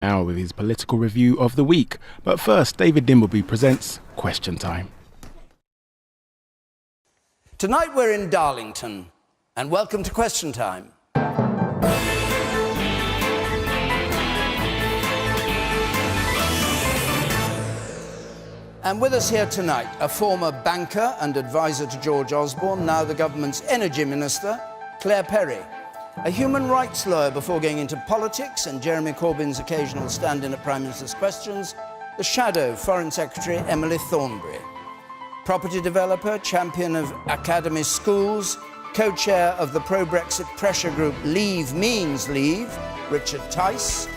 Now with his political review of the week. But first, David Dimbleby presents Question Time. Tonight we're in Darlington, and welcome to Question Time. And with us here tonight, a former banker and advisor to George Osborne, now the government's energy minister, Claire Perry. A human rights lawyer before going into politics and Jeremy Corbyn's occasional stand-in at Prime Minister's Questions, the shadow Foreign Secretary Emily Thornberry. Property developer, champion of academy schools, co-chair of the pro-Brexit pressure group Leave Means Leave, Richard Tice.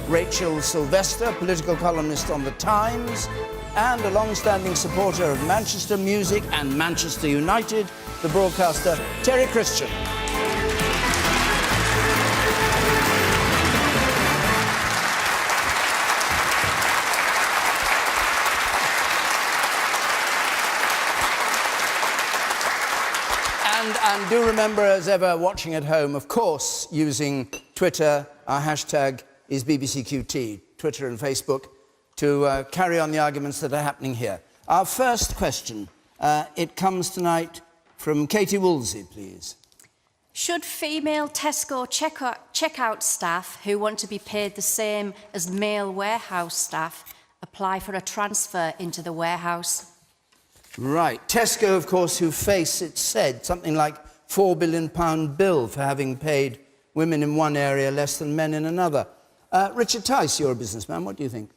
Rachel Sylvester, political columnist on The Times, and a long-standing supporter of Manchester music and Manchester United, the broadcaster Terry Christian. And do remember, as ever, watching at home, of course, using Twitter, our hashtag is BBCQT, Twitter and Facebook, to carry on the arguments that are happening here. Our first question, it comes tonight from Katie Woolsey, please. Should female Tesco checkout staff who want to be paid the same as male warehouse staff apply for a transfer into the warehouse? Right. Tesco, of course, who face, it's said, something like £4 billion bill for having paid women in one area less than men in another. Richard Tice, you're a businessman. What do you think?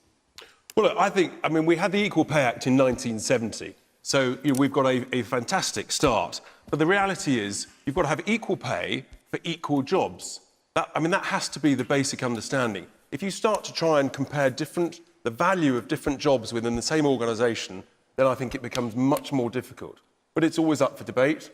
Well, look, I mean, we had the Equal Pay Act in 1970, so we've got a fantastic start. But the reality is you've got to have equal pay for equal jobs. That has to be the basic understanding. If you start to try and compare the value of different jobs within the same organisation, then I think it becomes much more difficult. But it's always up for debate.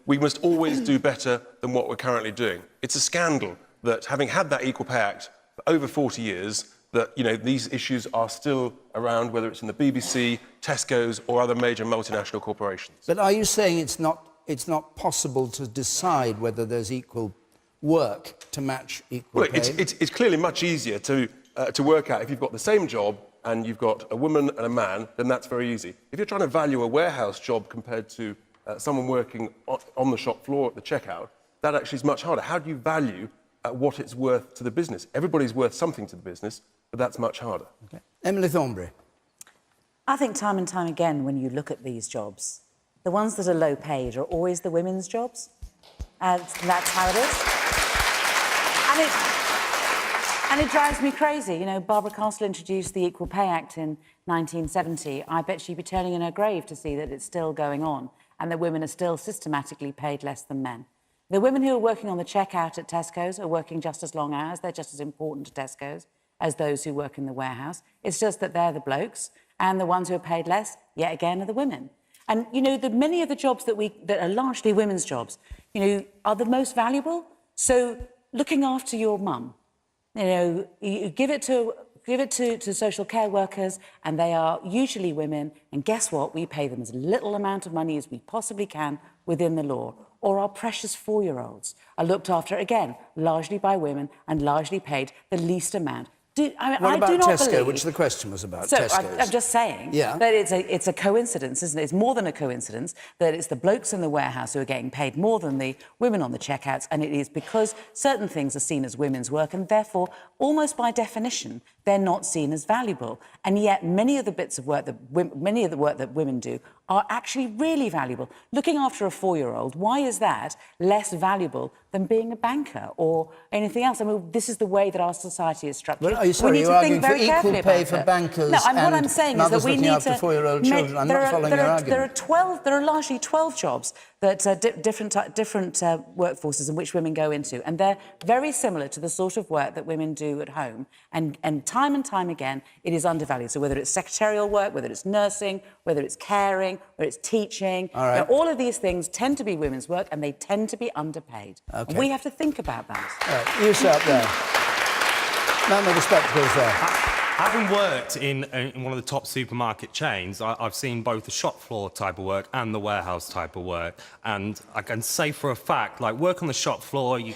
We must always do better than what we're currently doing. It's a scandal that, having had that Equal Pay Act for over 40 years, that these issues are still around, whether it's in the BBC, Tesco's or other major multinational corporations. But are you saying it's not possible to decide whether there's equal work to match equal pay? Well, it's clearly much easier to work out if you've got the same job and you've got a woman and a man, then that's very easy. If you're trying to value a warehouse job compared to someone working on the shop floor at the checkout, that actually is much harder. How do you value what it's worth to the business? Everybody's worth something to the business, but that's much harder. Okay. Emily Thornberry. I think time and time again, when you look at these jobs, the ones that are low paid are always the women's jobs. And that's how it is. And it drives me crazy. Barbara Castle introduced the Equal Pay Act in 1970. I bet she'd be turning in her grave to see that it's still going on and that women are still systematically paid less than men. The women who are working on the checkout at Tesco's are working just as long hours. They're just as important to Tesco's as those who work in the warehouse. It's just that they're the blokes, and the ones who are paid less, yet again, are the women. And, many of the jobs that are largely women's jobs, are the most valuable. So looking after your mum, you give it to social care workers, and they are usually women. And guess what? We pay them as little amount of money as we possibly can within the law. Or our precious 4-year-olds are looked after, again, largely by women and largely paid the least amount. What about Tesco, which the question was about? So Tesco's. I'm just saying that it's a coincidence, isn't it? It's more than a coincidence that it's the blokes in the warehouse who are getting paid more than the women on the checkouts, and it is because certain things are seen as women's work, and therefore, almost by definition, they're not seen as valuable. And yet, many of the work that women do are actually really valuable. Looking after a 4-year-old, why is that less valuable than being a banker or anything else? This is the way that our society is structured. Well, are you sorry, you're arguing for equal pay for bankers what I'm saying is that we need after 4-year-old children. I'm not following your argument. There are largely 12 jobs that different workforces in which women go into, and they're very similar to the sort of work that women do at home. And time again, it is undervalued. So whether it's secretarial work, whether it's nursing, whether it's caring, whether it's teaching, all of these things tend to be women's work, and they tend to be underpaid. Okay. And we have to think about that. You sit up there. Man with the spectacles there. Having worked in one of the top supermarket chains, I've seen both the shop floor type of work and the warehouse type of work. And I can say for a fact, like, work on the shop floor, you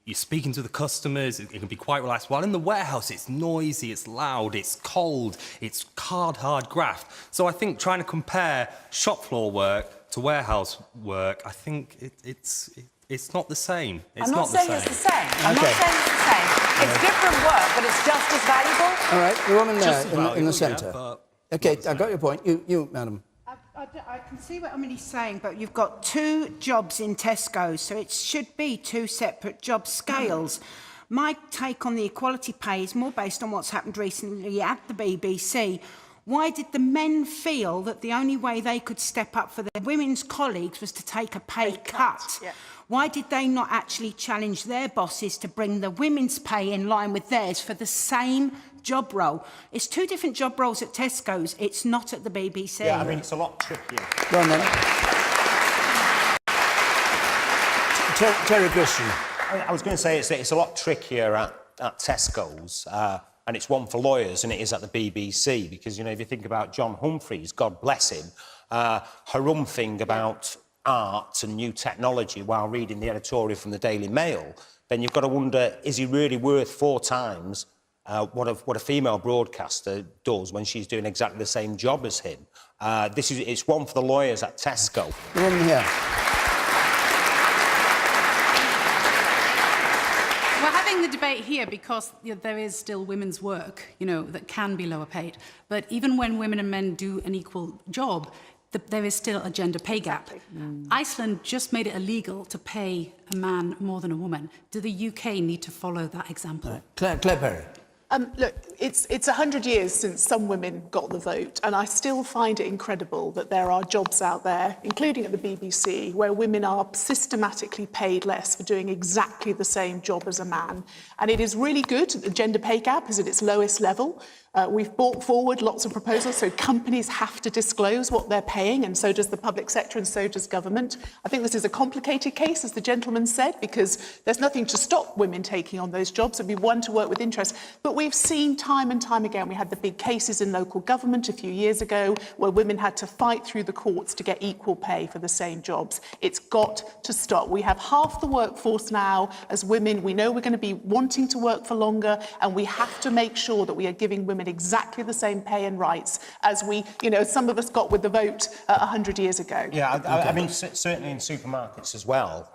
you're speaking to the customers, it can be quite relaxed. While in the warehouse, it's noisy, it's loud, it's cold, it's hard graft. So I think trying to compare shop floor work to warehouse work, I think it's not the same. It's I'm not saying it's the same. I'm Okay. not saying it's the same. It's different work, but it's just as valuable. All right, the woman Just there in valuable, the centre. yeah, but OK, I got your point. You, madam. I can see what Emily's saying, but you've got 2 jobs in Tesco, so it should be 2 separate job scales. My take on the equality pay is more based on what's happened recently at the BBC. Why did the men feel that the only way they could step up for their women's colleagues was to take a pay cut? Yeah. Why did they not actually challenge their bosses to bring the women's pay in line with theirs for the same job role? It's 2 different job roles at Tesco's. It's not at the BBC. Yeah, I mean, it's a lot trickier. Go on then. Terry Christian. I was going to say it's a lot trickier at Tesco's, and it's one for lawyers than it is at the BBC, because, you know, if you think about John Humphreys, God bless him, harumphing about art and new technology while reading the editorial from the Daily Mail, then you've got to wonder, is he really worth 4 times what a female broadcaster does when she's doing exactly the same job as him? It's one for the lawyers at Tesco. The woman here. We're having the debate here because there is still women's work, that can be lower paid. But even when women and men do an equal job, there is still a gender pay gap. Iceland just made it illegal to pay a man more than a woman. Do the UK need to follow that example? Right. Claire Perry. Look, it's 100 years since some women got the vote, and I still find it incredible that there are jobs out there, including at the BBC, where women are systematically paid less for doing exactly the same job as a man. And it is really good that the gender pay gap is at its lowest level. We've brought forward lots of proposals, so companies have to disclose what they're paying, and so does the public sector and so does government. I think this is a complicated case, as the gentleman said, because there's nothing to stop women taking on those jobs. It'd be one to work with interest. But we've seen time and time again, we had the big cases in local government a few years ago where women had to fight through the courts to get equal pay for the same jobs. It's got to stop. We have half the workforce now as women. We know we're going to be wanting to work for longer, and we have to make sure that we are giving women exactly the same pay and rights as some of us got with the vote 100 years ago. Yeah, I mean, certainly in supermarkets as well,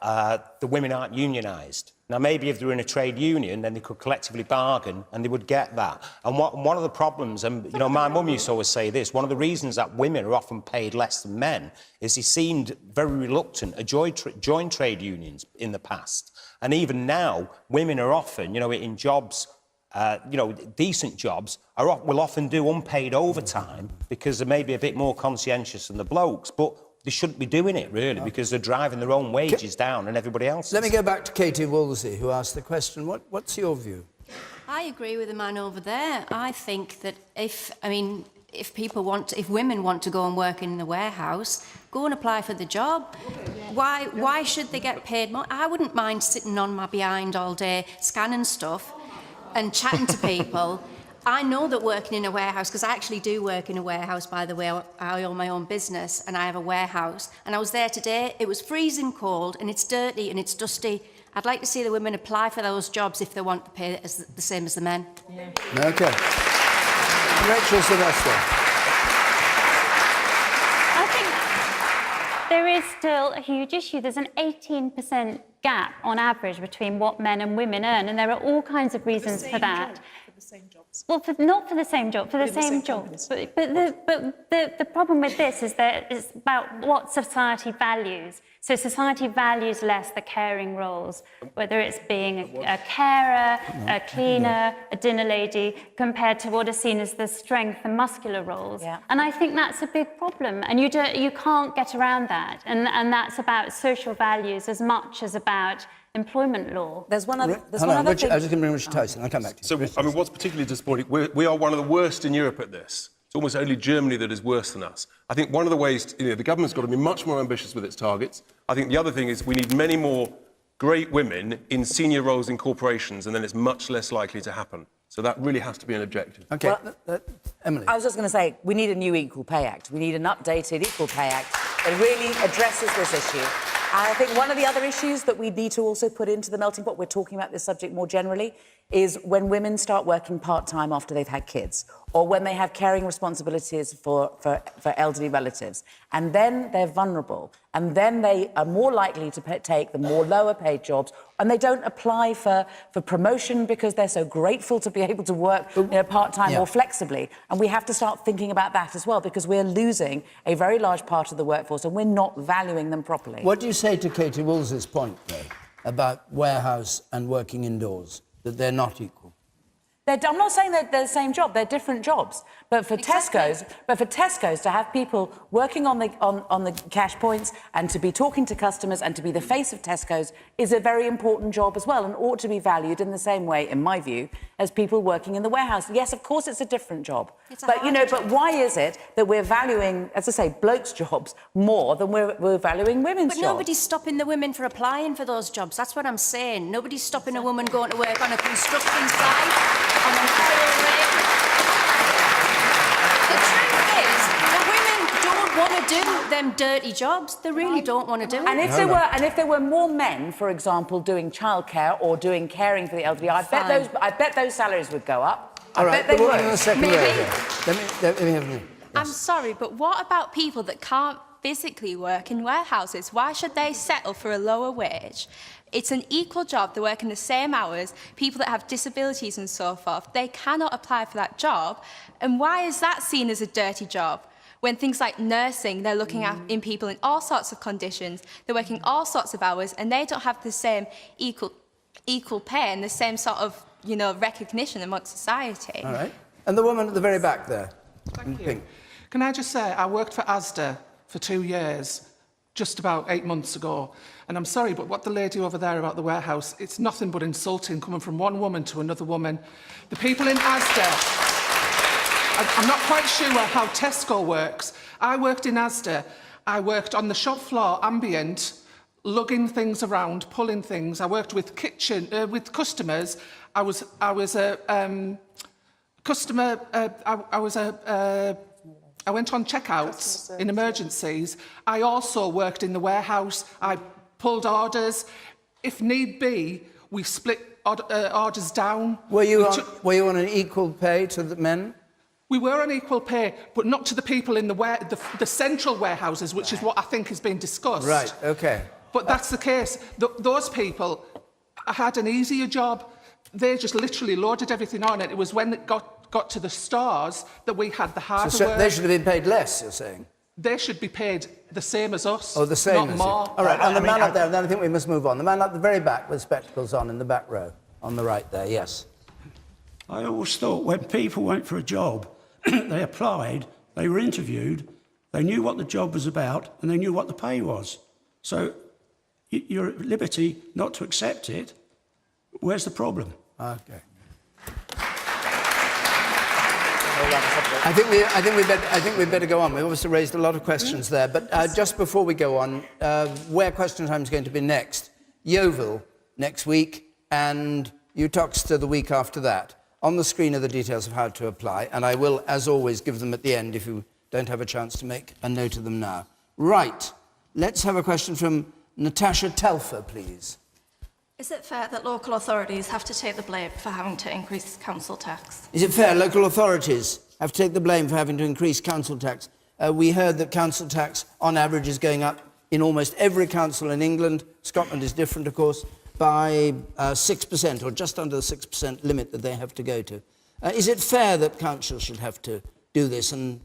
the women aren't unionised. Now, maybe if they were in a trade union, then they could collectively bargain and they would get that. And one of the problems, and, my mum used to always say this, one of the reasons that women are often paid less than men is they seemed very reluctant to join trade unions in the past. And even now, women are often, in jobs, decent jobs, will often do unpaid overtime because they may be a bit more conscientious than the blokes. But they shouldn't be doing it, really, because they're driving their own wages down and everybody else. Let me go back to Katie Wolsey, who asked the question. What's your view? I agree with the man over there. I think that if women want to go and work in the warehouse, go and apply for the job. Why should they get paid more? I wouldn't mind sitting on my behind all day, scanning stuff and chatting to people. I know that working in a warehouse, because I actually do work in a warehouse, by the way. I own my own business and I have a warehouse. And I was there today. It was freezing cold and it's dirty and it's dusty. I'd like to see the women apply for those jobs if they want to pay the same as the men. Yeah. OK. Rachel Sylvester. I think there is still a huge issue. There's an 18% gap on average between what men and women earn, and there are all kinds of reasons for that. The same jobs. Well, not for the same job, for the same job. But the problem with this is that it's about what society values. So society values less the caring roles, whether it's being a carer, a cleaner, a dinner lady, compared to what is seen as the strength and muscular roles. Yeah. And I think that's a big problem. And you can't get around that. And that's about social values as much as about employment law. There's one other Richard, thing. I was just going to bring Richard Tyson. I'll come back to you. So, what's particularly disappointing, we are one of the worst in Europe at this. It's almost only Germany that is worse than us. I think one of the ways, the government's got to be much more ambitious with its targets. I think the other thing is we need many more great women in senior roles in corporations, and then it's much less likely to happen. So that really has to be an objective. OK. Emily. I was just going to say, we need a new Equal Pay Act. We need an updated Equal Pay Act that really addresses this issue. I think one of the other issues that we need to also put into the melting pot, we're talking about this subject more generally, is when women start working part-time after they've had kids, or when they have caring responsibilities for elderly relatives, and then they're vulnerable, and then they are more likely to take the more lower-paid jobs, and they don't apply for promotion because they're so grateful to be able to work part-time or flexibly. And we have to start thinking about that as well, because we're losing a very large part of the workforce and we're not valuing them properly. What do you say to Katie Wools's point, though, about warehouse and working indoors, that they're not equal? I'm not saying that they're the same job; they're different jobs. But for Tesco's, to have people working on the cash points and to be talking to customers and to be the face of Tesco's is a very important job as well, and ought to be valued in the same way, in my view, as people working in the warehouse. Yes, of course, it's a different job. But why is it that we're valuing, as I say, blokes' jobs more than we're valuing women's jobs? But nobody's stopping the women for applying for those jobs. That's what I'm saying. Nobody's stopping a woman going to work on a construction site. The truth is, the women don't want to do them dirty jobs. They really don't want to do it. And if there were more men, for example, doing childcare or doing caring for the elderly, I bet those salaries would go up. All right, bet they would. Let me have you. I'm sorry, but what about people that can't physically work in warehouses? Why should they settle for a lower wage? It's an equal job, they're working the same hours. People that have disabilities and so forth, they cannot apply for that job. And why is that seen as a dirty job? When things like nursing, they're looking at in people in all sorts of conditions, they're working all sorts of hours, and they don't have the same equal pay and the same sort of, recognition amongst society. All right. And the woman at the very back there. Thank you. Can I just say, I worked for Asda for 2 years, just about 8 months ago. And I'm sorry, but what the lady over there about the warehouse, it's nothing but insulting coming from one woman to another woman. The people in Asda, I'm not quite sure how Tesco works. I worked in Asda. I worked on the shop floor, ambient, lugging things around, pulling things. I worked with customers. I was a customer. I went on checkouts in emergencies. I also worked in the warehouse. I pulled orders. If need be, we split orders down. Were you on an equal pay to the men? We were on equal pay, but not to the people in the central warehouses, which is what I think is being discussed. Right, OK. But that's the case. Those people had an easier job. They just literally loaded everything on it. It was when it got to the stores that we had the harder work. So they should have been paid less, you're saying? They should be paid the same as us. Oh, the same not as more. You. All right, and the man up there, and then I think we must move on. The man at the very back with spectacles on in the back row, on the right there, yes. I always thought when people went for a job, they applied, they were interviewed, they knew what the job was about, and they knew what the pay was. So you're at liberty not to accept it. Where's the problem? OK. I think we'd better go on. We've obviously raised a lot of questions there, but just before we go on, where question time is going to be next? Yeovil next week, and Uttoxeter the week after that. On the screen are the details of how to apply, and I will, as always, give them at the end if you don't have a chance to make a note of them now. Right, let's have a question from Natasha Telfer, please. Is it fair that local authorities have to take the blame for having to increase council tax? Is it fair local authorities have to take the blame for having to increase council tax? We heard that council tax, on average, is going up in almost every council in England. Scotland is different, of course, by 6%, or just under the 6% limit that they have to go to. Is it fair that councils should have to do this, and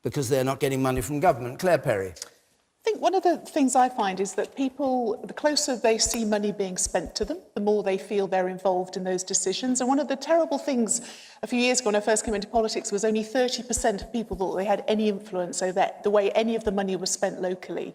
because they're not getting money from government? Claire Perry. I think one of the things I find is that people, the closer they see money being spent to them, the more they feel they're involved in those decisions. And one of the terrible things a few years ago when I first came into politics was only 30% of people thought they had any influence over the way any of the money was spent locally.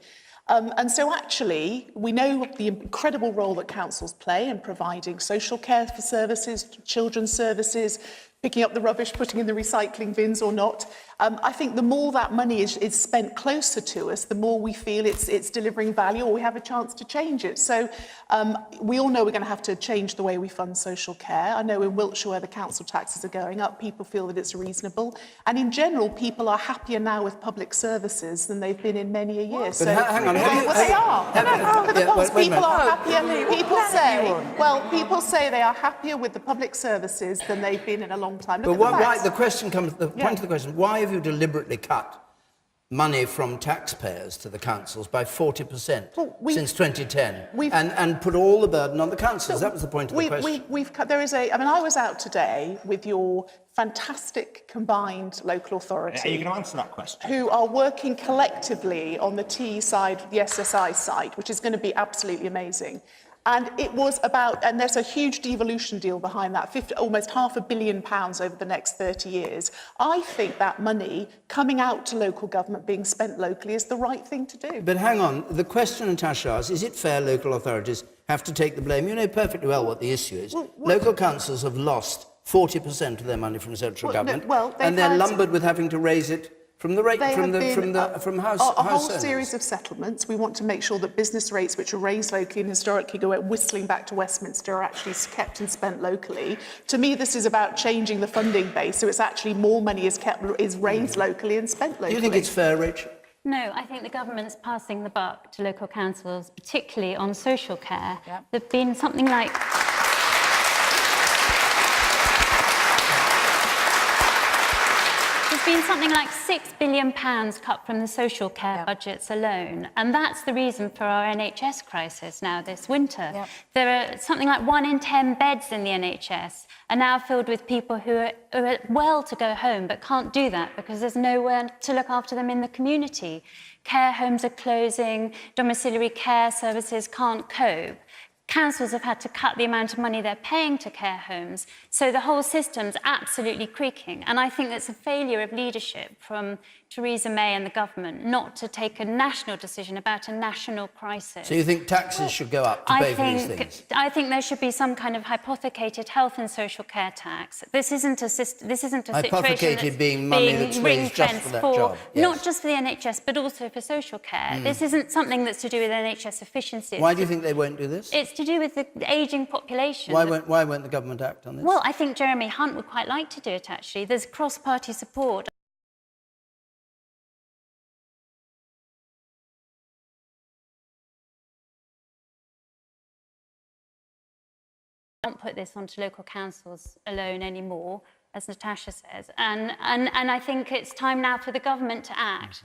And so actually, we know the incredible role that councils play in providing social care for services, children's services, picking up the rubbish, putting in the recycling bins or not. I think the more that money is spent closer to us, the more we feel it's delivering value, or we have a chance to change it. So we all know we're going to have to change the way we fund social care. I know in Wiltshire, where the council taxes are going up, people feel that it's reasonable. And in general, people are happier now with public services than they've been in many a year. So, hang on. well, they are. People are happier. People say they are happier with the public services than they've been in a long time. But why, the question comes, the point of the question, why have you deliberately cut money from taxpayers to the councils by 40% since 2010 and put all the burden on the councils? That was the point of the question. We've cut, there is a, I mean, I was out today with your fantastic combined local authority. Are you going to answer that question? Who are working collectively on the TE side, the SSI side, which is going to be absolutely amazing. And it was about, and there's a huge devolution deal behind that, almost £500 million over the next 30 years. I think that money coming out to local government, being spent locally, is the right thing to do. But hang on, the question Natasha asks, is it fair local authorities have to take the blame? You know perfectly well what the issue is. Local councils have lost 40% of their money from central government, and they're lumbered with having to raise it from the rate from house a whole owners. Series of settlements. We want to make sure that business rates, which are raised locally and historically go whistling back to Westminster, are actually kept and spent locally. To me, this is about changing the funding base, so it's actually more money is raised locally and spent locally. Do you think it's fair, Rich? No, I think the government's passing the buck to local councils, particularly on social care. There've been something like £6 billion cut from the social care budgets alone, and that's the reason for our NHS crisis now this winter. There are something like 1 in 10 beds in the NHS are now filled with people who are well to go home but can't do that because there's nowhere to look after them in the community. Care homes are closing, domiciliary care services can't cope. Councils have had to cut the amount of money they're paying to care homes, so the whole system's absolutely creaking. And I think that's a failure of leadership from Theresa May and the government not to take a national decision about a national crisis. So you think taxes should go up to pay for these things? I think there should be some kind of hypothecated health and social care tax. This isn't a situation hypothecated being money that's raised just for that job. Not just for the NHS, but also for social care. This isn't something that's to do with NHS efficiency. Why do you think they won't do this? It's to do with the ageing population. Why won't the government act on this? Well, I think Jeremy Hunt would quite like to do it, actually. There's cross-party support. Don't put this onto local councils alone anymore, as Natasha says. And I think it's time now for the government to act.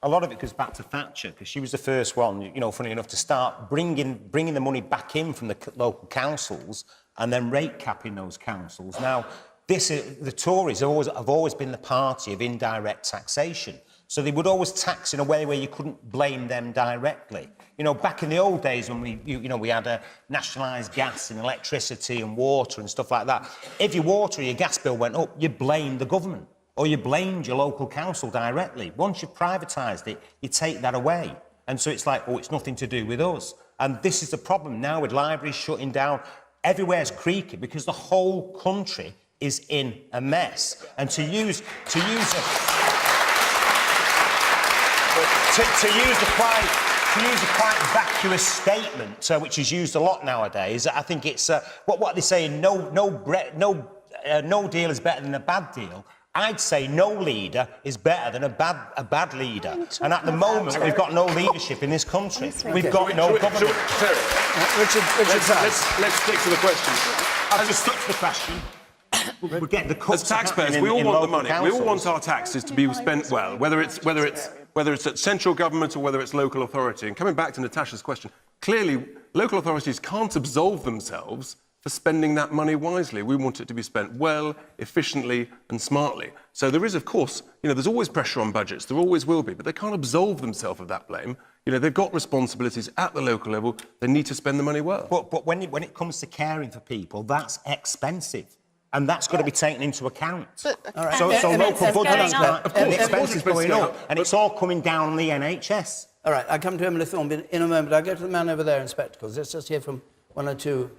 A lot of it goes back to Thatcher, because she was the first one, you know, funny enough, to start bringing the money back in from the local councils and then rate capping those councils. Now, the Tories have always been the party of indirect taxation. So they would always tax in a way where you couldn't blame them directly. You know, back in the old days when we had a nationalised gas and electricity and water and stuff like that, if your water or your gas bill went up, you blamed the government or you blamed your local council directly. Once you've privatised it, you take that away. And so it's like, oh, it's nothing to do with us. And this is the problem now with libraries shutting down. Everywhere's creaking because the whole country is in a mess. And to use a quite vacuous statement, which is used a lot nowadays, I think it's what they say. No deal is better than a bad deal. I'd say no leader is better than a bad leader. And at the moment, we've got no leadership in this country. We've got no government. Richard, let's stick to the question. I'll just stick to the question. We're getting the cuts. As taxpayers, we all want the money. We all want our taxes to be spent well, whether it's at central government or whether it's local authority. And coming back to Natasha's question, clearly local authorities can't absolve themselves for spending that money wisely. We want it to be spent well, efficiently and smartly. So there is, of course, there's always pressure on budgets. There always will be, but they can't absolve themselves of that blame. They've got responsibilities at the local level. They need to spend the money well. But when it comes to caring for people, that's expensive. And that's got to be taken into account. So local budgets, expenses going up, and it's all coming down on the NHS. All right, I'll come to Emily Thornby in a moment. I'll go to the man over there in spectacles. Let's just hear from one or two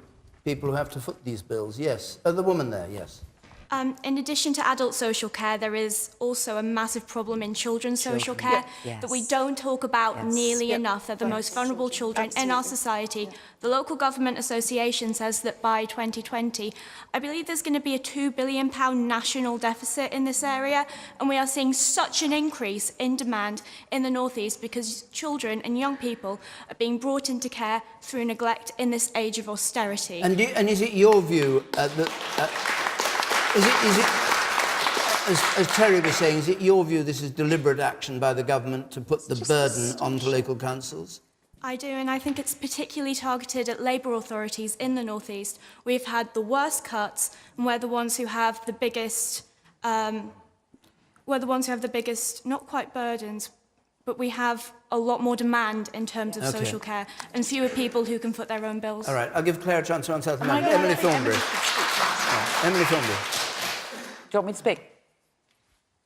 people who have to foot these bills. Yes. The woman there, yes. In addition to adult social care, there is also a massive problem in children's social care that we don't talk about nearly enough. They're the most vulnerable children in our society. The Local Government Association says that by 2020, I believe there's going to be a £2 billion national deficit in this area, and we are seeing such an increase in demand in the North East because children and young people are being brought into care through neglect in this age of austerity. And is it your view as Terry was saying, is it your view this is deliberate action by the government to put the burden onto local councils? I do, and I think it's particularly targeted at Labour authorities in the North East. We've had the worst cuts, and we're the ones who have the biggest, not quite burdens, but we have a lot more demand in terms of social care and fewer people who can foot their own bills. All right, I'll give Claire a chance to answer that. Emily Thornberry. Emily Thornberry. Do you want me to speak?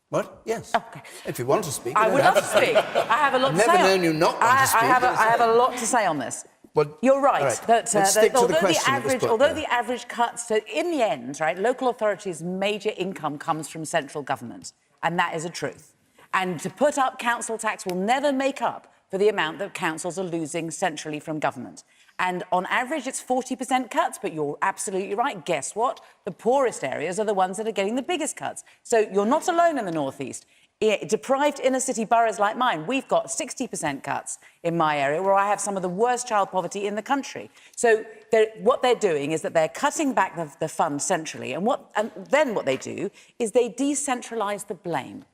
What? Yes. Okay. If you want to speak. I would love to speak. I have a lot to say. I've never known you not want to speak. I have a lot to say on this. Well, you're right. That Although the average cuts, so in the end, right, local authorities' major income comes from central government, and that is a truth. And to put up council tax will never make up for the amount that councils are losing centrally from government. And on average, it's 40% cuts, but you're absolutely right. Guess what? The poorest areas are the ones that are getting the biggest cuts. So you're not alone in the North East. Deprived inner-city boroughs like mine, we've got 60% cuts in my area, where I have some of the worst child poverty in the country. So what they're doing is that they're cutting back the fund centrally, and then what they do is they decentralise the blame.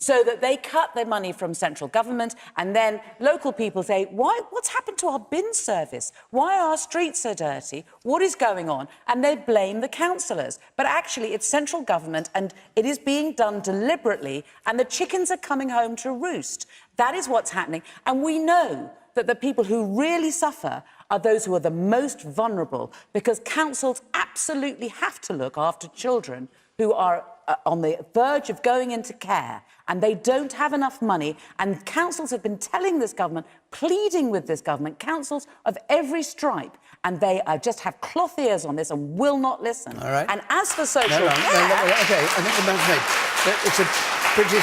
So that they cut their money from central government, and then local people say, what's happened to our bin service? Why are our streets so dirty? What is going on? And they blame the councillors. But actually, it's central government, and it is being done deliberately, and the chickens are coming home to roost. That is what's happening. And we know that the people who really suffer are those who are the most vulnerable, because councils absolutely have to look after children who are on the verge of going into care, and they don't have enough money. And councils have been telling this government, pleading with this government, councils of every stripe, and they just have cloth ears on this and will not listen. All right. And as for social care... OK, I think the man's made. It's a pretty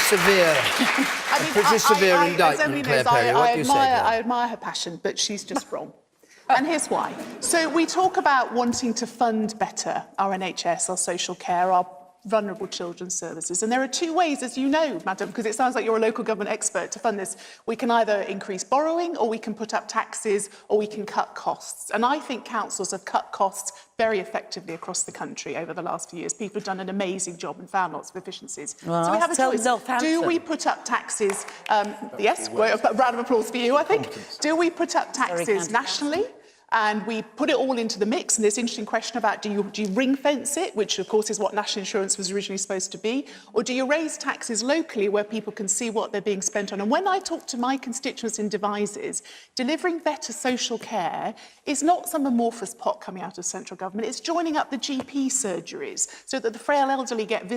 severe indictment, Claire Perry. What do you say? I admire her passion, but she's just wrong. And here's why. So we talk about wanting to fund better our NHS, our social care, our vulnerable children's services. And there are two ways, as you know, madam, because it sounds like you're a local government expert, to fund this. We can either increase borrowing, or we can put up taxes, or we can cut costs. And I think councils have cut costs very effectively across the country over the last few years. People have done an amazing job and found lots of efficiencies. Well, so we have a choice. Do we put up taxes? Yes, a round of applause for you, I think. Do we put up taxes nationally? And we put it all into the mix, and this interesting question about do you ring fence it, which of course is what national insurance was originally supposed to be, or do you raise taxes locally where people can see what they're being spent on? And when I talk to my constituents in Devizes, delivering better social care is not some amorphous pot coming out of central government. It's joining up the GP surgeries so that the frail elderly get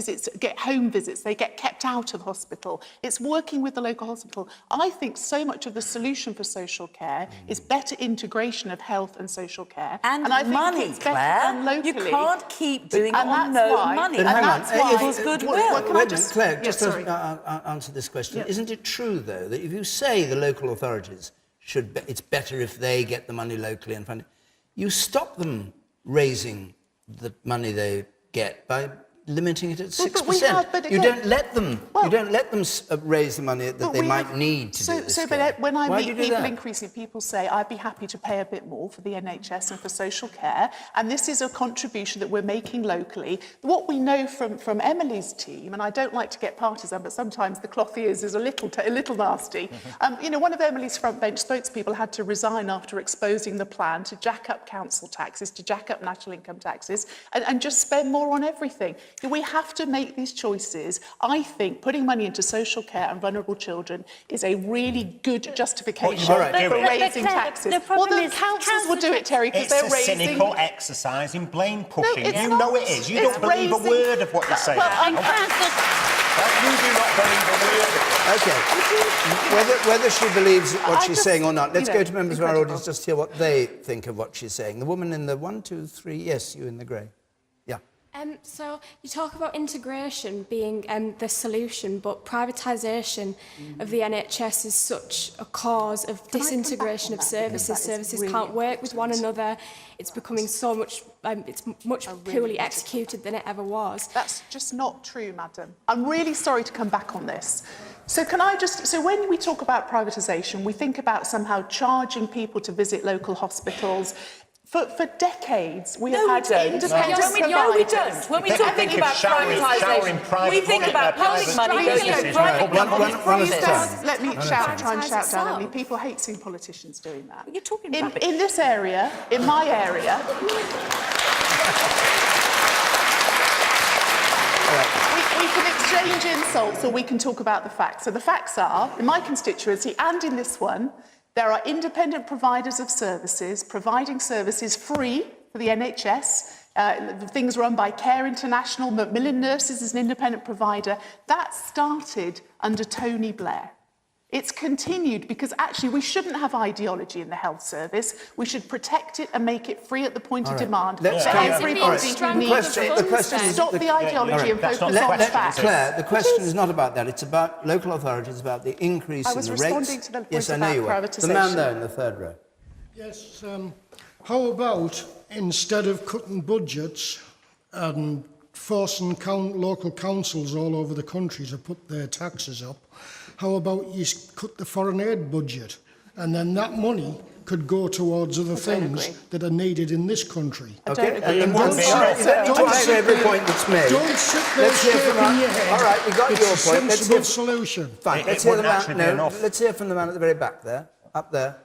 home visits, they get kept out of hospital. It's working with the local hospital. I think so much of the solution for social care is better integration of health and social care. And I think money, it's better Claire. done locally. You can't keep doing it on money. But hang on. Claire, just to answer this question. Isn't it true, though, that if you say the local authorities it's better if they get the money locally and fund it, you stop them raising the money they get by limiting it at 6%. You don't let them raise the money that they might need to do this. But when I meet people increasingly, people say, I'd be happy to pay a bit more for the NHS and for social care, and this is a contribution that we're making locally. What we know from Emily's team, and I don't like to get partisan, but sometimes the cloth ears is a little nasty. One of Emily's front bench spokespeople had to resign after exposing the plan to jack up council taxes, to jack up national income taxes, and just spend more on everything. We have to make these choices. I think putting money into social care and vulnerable children is a really good justification for raising taxes. Well, the councils will do it, Terry, because they're raising... It's a cynical exercise in blame pushing. You know it is. You don't believe a word of what you're saying. You do not believe a word of it. OK. Whether she believes what she's saying or not, let's go to members of our audience just to hear what they think of what she's saying. The woman in the 1, 2, 3, yes, you in the grey. Yeah. So you talk about integration being the solution, but privatisation of the NHS is such a cause of disintegration of services. Services can't work with one another. It's becoming so much, it's much poorly executed than it ever was. That's just not true, madam. I'm really sorry to come back on this. So so when we talk about privatisation, we think about somehow charging people to visit local hospitals. For decades, we have had independent providers. No, we don't. When we talk about privatisation, we think about public money goes to private companies. Let me try and shout down. I mean, people hate seeing politicians doing that. You're talking about in this area, in my area. We can exchange insults or we can talk about the facts. So the facts are, in my constituency and in this one, there are independent providers of services providing services free for the NHS. Things run by Care International. Macmillan Nurses is an independent provider. That started under Tony Blair. It's continued because actually we shouldn't have ideology in the health service. We should protect it and make it free at the point of demand for everybody who needs it. Stop the ideology and focus on facts. Claire, the question is not about that. It's about local authorities, about the increase in the rates. I was responding to the point yes, I know you were. privatisation. The man there in the third row. Yes, how about instead of cutting budgets and forcing local councils all over the country to put their taxes up, how about you cut the foreign aid budget and then that money could go towards other things that are needed in this country? Okay, and don't say every point that's made. Don't sit there shaking your head. All right, we got your point. It's a sensible solution. Fine, let's hear let's hear from the man at the very back there, up there.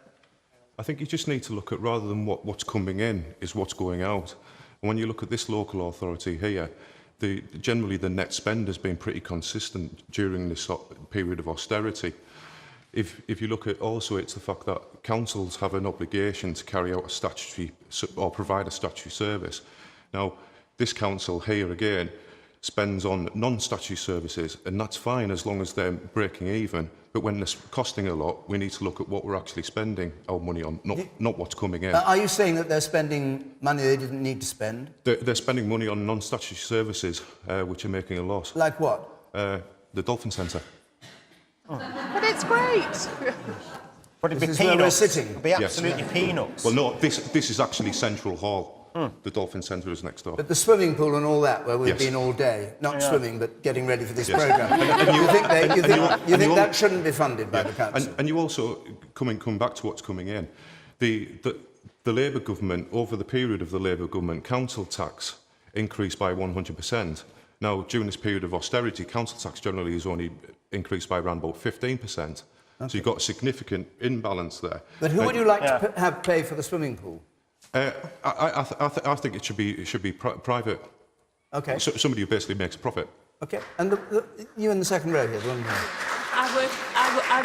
I think you just need to look at, rather than what's coming in, is what's going out. And when you look at this local authority here, generally the net spend has been pretty consistent during this period of austerity. If you look at also, it's the fact that councils have an obligation to carry out a statutory or provide a statutory service. Now, this council here again spends on non-statutory services, and that's fine as long as they're breaking even. But when they're costing a lot, we need to look at what we're actually spending our money on, not what's coming in. Are you saying that they're spending money they didn't need to spend? They're spending money on non-statutory services, which are making a loss. Like what? The Dolphin Centre. Oh. But it's great. But it'd be peanuts. Where we're sitting. It'd be absolutely peanuts. Well, no, this is actually Central Hall. The Dolphin Centre is next door. But the swimming pool and all that, where we've been all day, not swimming, but getting ready for this programme. You think that shouldn't be funded by the council? And you also, come back to what's coming in, the Labour government, over the period of the Labour government, council tax increased by 100%. Now, during this period of austerity, council tax generally is only increased by around about 15%. Okay. So you've got a significant imbalance there. But who would you like to have pay for the swimming pool? I think it should be private. Okay. So, somebody who basically makes a profit. Okay. And you in the second row here, one more. I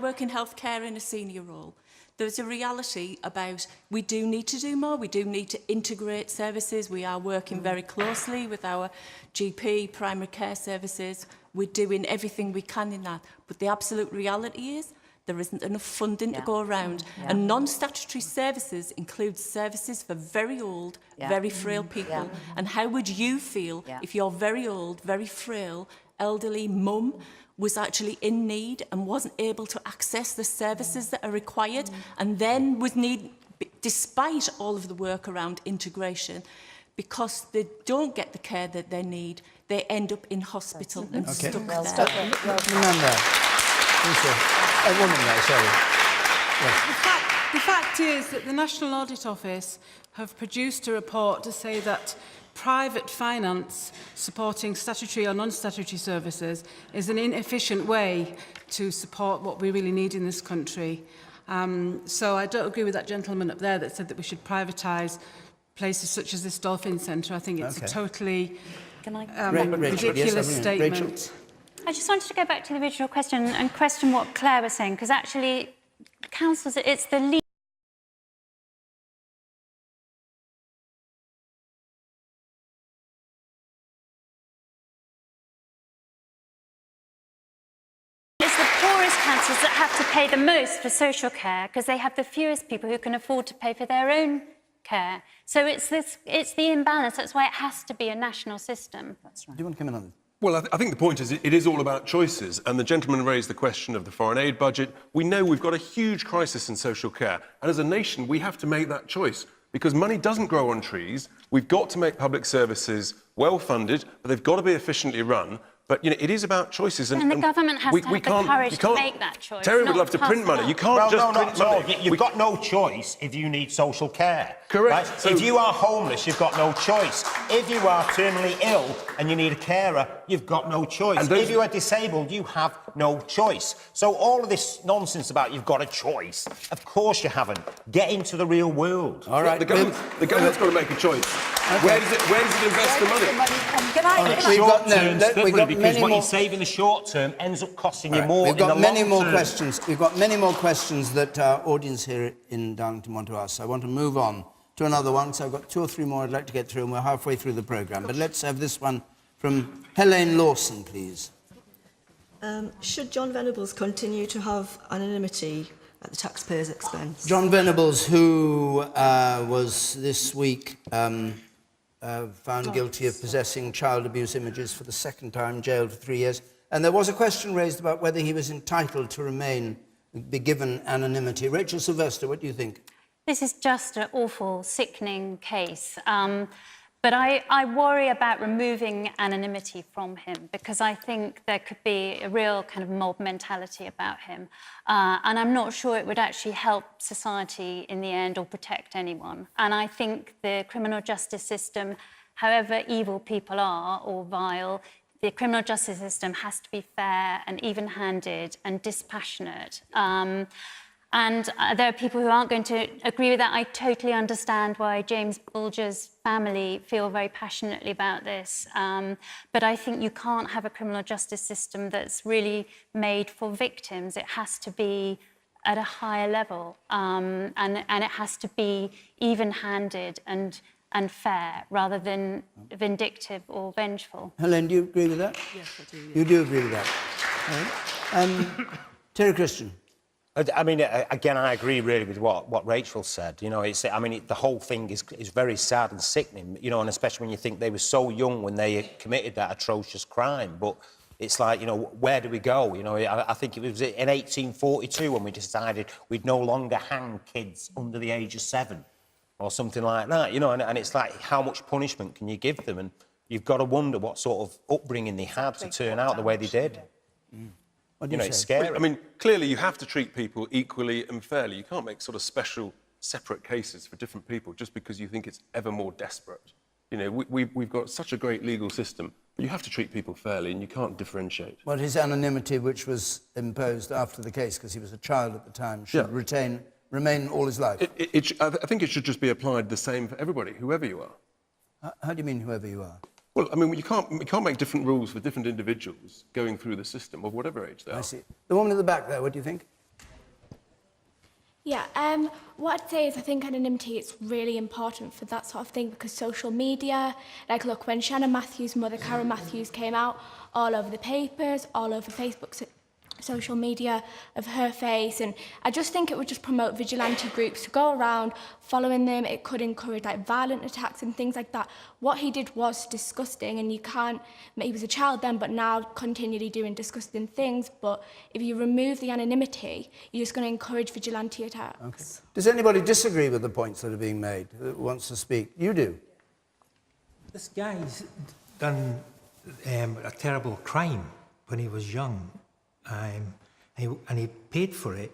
work in healthcare in a senior role. There's a reality about we do need to do more. We do need to integrate services. We are working very closely with our GP, primary care services. We're doing everything we can in that. But the absolute reality is there isn't enough funding to go around. And non-statutory services include services for very old, very frail people. And how would you feel if your very old, very frail, elderly mum was actually in need and wasn't able to access the services that are required and then would need, despite all of the work around integration, because they don't get the care that they need, they end up in hospital and stuck there. A woman there, sorry. Yes. The fact is that the National Audit Office have produced a report to say that private finance supporting statutory or non-statutory services is an inefficient way to support what we really need in this country. So I don't agree with that gentleman up there that said that we should privatise places such as this Dolphin Centre. I think it's a totally ridiculous statement. I just wanted to go back to the original question and question what Claire was saying, because actually, councils, it's the least. It's the poorest councils that have to pay the most for social care because they have the fewest people who can afford to pay for their own care. So it's the imbalance. That's why it has to be a national system. That's right. Do you want to come in on this? Well, I think the point is it is all about choices, and the gentleman raised the question of the foreign aid budget. We know we've got a huge crisis in social care, and as a nation, we have to make that choice because money doesn't grow on trees. We've got to make public services well-funded, but they've got to be efficiently run. But, you know, it is about choices. And the government has to have the courage to make that choice. Terry would love to print money. You can't print money. You've got no choice if you need social care. Correct. Right? So if you are homeless, you've got no choice. If you are terminally ill and you need a carer, you've got no choice. If you are disabled, you have no choice. So all of this nonsense about you've got a choice, of course you haven't. Get into the real world. All right. The government's got to make a choice. Okay. Where does it invest the money? Because what you save in the short term ends up costing you more We've got in the many long more term. questions. We've got many more questions that our audience here in Darlington want to ask. So I want to move on to another one. So I've got 2 or 3 more I'd like to get through, and we're halfway through the programme. But let's have this one from Helene Lawson, please. Should John Venables continue to have anonymity at the taxpayer's expense? John Venables, who was this week found guilty of possessing child abuse images for the second time, jailed for 3 years. And there was a question raised about whether he was entitled to be given anonymity. Rachel Sylvester, what do you think? This is just an awful, sickening case. But I worry about removing anonymity from him because I think there could be a real kind of mob mentality about him. And I'm not sure it would actually help society in the end or protect anyone. And I think the criminal justice system, however evil people are or vile, the criminal justice system has to be fair and even-handed and dispassionate. And there are people who aren't going to agree with that. I totally understand why James Bulger's family feel very passionately about this. But I think you can't have a criminal justice system that's really made for victims. It has to be at a higher level. And it has to be even-handed and fair rather than vindictive or vengeful. Helen, do you agree with that? Yes, I do. Yes. You do agree with that? Right. Terry Christian. I mean, again, I agree really with what Rachel said. You know, the whole thing is very sad and sickening, you know, and especially when you think they were so young when they committed that atrocious crime. But it's like, you know, where do we go? You know, I think it was in 1842 when we decided we'd no longer hang kids under the age of 7 or something like that, you know, and it's like, how much punishment can you give them? And you've got to wonder what sort of upbringing they had to turn out the way they did. Mm. You know, it's scary. I mean, clearly you have to treat people equally and fairly. You can't make sort of special, separate cases for different people just because you think it's ever more desperate. You know, we've got such a great legal system, but you have to treat people fairly and you can't differentiate. Well, his anonymity, which was imposed after the case because he was a child at the time, should remain all his life. I think it should just be applied the same for everybody, whoever you are. How do you mean, whoever you are? Well, I mean, we can't make different rules for different individuals going through the system of whatever age they are. I see. The woman at the back there, what do you think? Yeah, what I'd say is I think anonymity is really important for that sort of thing because social media, like look, when Shannon Matthews' mother, Karen Matthews, came out all over the papers, all over Facebook, social media of her face, and I just think it would just promote vigilante groups to go around following them. It could encourage like violent attacks and things like that. What he did was disgusting, and you can't, he was a child then, but now continually doing disgusting things. But if you remove the anonymity, you're just going to encourage vigilante attacks. Okay. Does anybody disagree with the points that are being made, that wants to speak? You do. This guy's done a terrible crime when he was young. And he paid for it.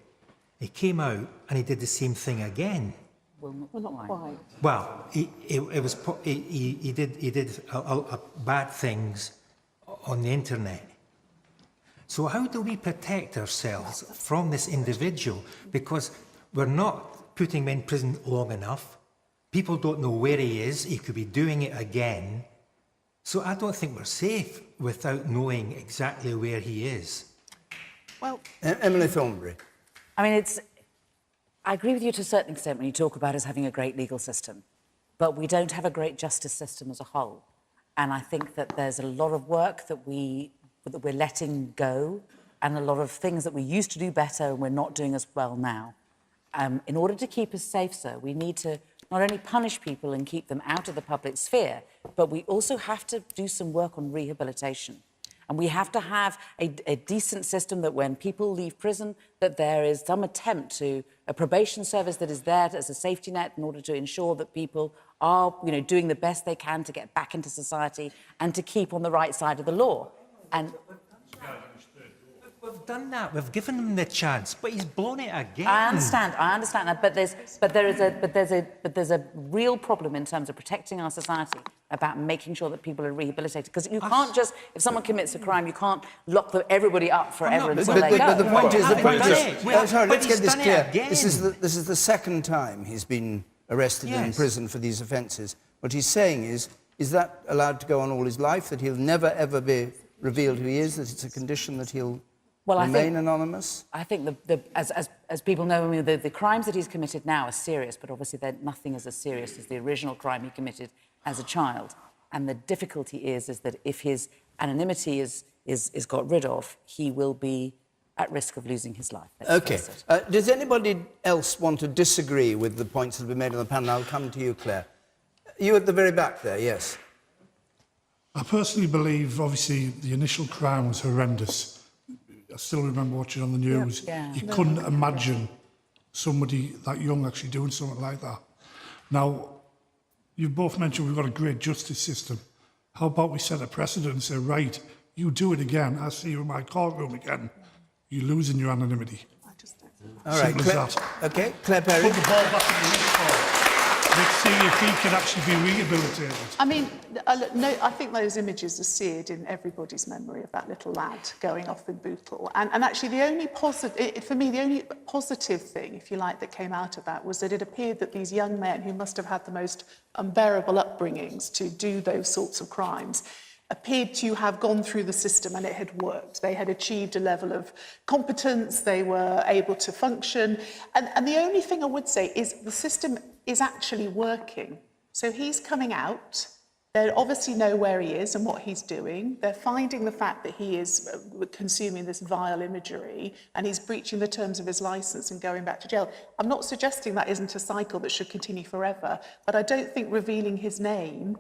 He came out and he did the same thing again. Well, not quite. Well, he did bad things on the internet. So how do we protect ourselves from this individual? Because we're not putting him in prison long enough. People don't know where he is. He could be doing it again. So I don't think we're safe without knowing exactly where he is. Well, Emily Thornberry. I mean, I agree with you to a certain extent when you talk about us having a great legal system, but we don't have a great justice system as a whole. And I think that there's a lot of work that we're letting go and a lot of things that we used to do better and we're not doing as well now. In order to keep us safe, sir, we need to not only punish people and keep them out of the public sphere, but we also have to do some work on rehabilitation. And we have to have a decent system that when people leave prison, that there is some attempt to, a probation service that is there as a safety net in order to ensure that people are, doing the best they can to get back into society and to keep on the right side of the law. And we've done that. We've given him the chance, but he's blown it again. I understand that, but there's a real problem in terms of protecting our society about making sure that people are rehabilitated. Because you can't just, if someone commits a crime, you can't lock everybody up forever until they go. But the point is, sorry, let's get this clear. Again. This is the second time he's been arrested and in prison for these offences. What he's saying is that allowed to go on all his life, that he'll never, ever be revealed who he is, that it's a condition that he'll remain anonymous? I think, as people know, the crimes that he's committed now are serious, but obviously nothing is as serious as the original crime he committed as a child. And the difficulty is that if his anonymity is got rid of, he will be at risk of losing his life. OK. Does anybody else want to disagree with the points that have been made on the panel? I'll come to you, Claire. You at the very back there, yes. I personally believe, obviously, the initial crime was horrendous. I still remember watching on the news. You couldn't imagine somebody that young actually doing something like that. Now, you've both mentioned we've got a great justice system. How about we set a precedent and say, right, you do it again, I see you in my courtroom again, you're losing your anonymity. All right, Claire, OK, Claire Perry. Put the ball back in the next ball. Let's see if he can actually be rehabilitated. I mean, I think those images are seared in everybody's memory of that little lad going off in Bootle. And actually, the only positive thing, if you like, that came out of that was that it appeared that these young men, who must have had the most unbearable upbringings to do those sorts of crimes, appeared to have gone through the system and it had worked. They had achieved a level of competence, they were able to function. And the only thing I would say is the system is actually working. So he's coming out, they obviously know where he is and what he's doing. They're finding the fact that he is consuming this vile imagery and he's breaching the terms of his licence and going back to jail. I'm not suggesting that isn't a cycle that should continue forever, but I don't think revealing his name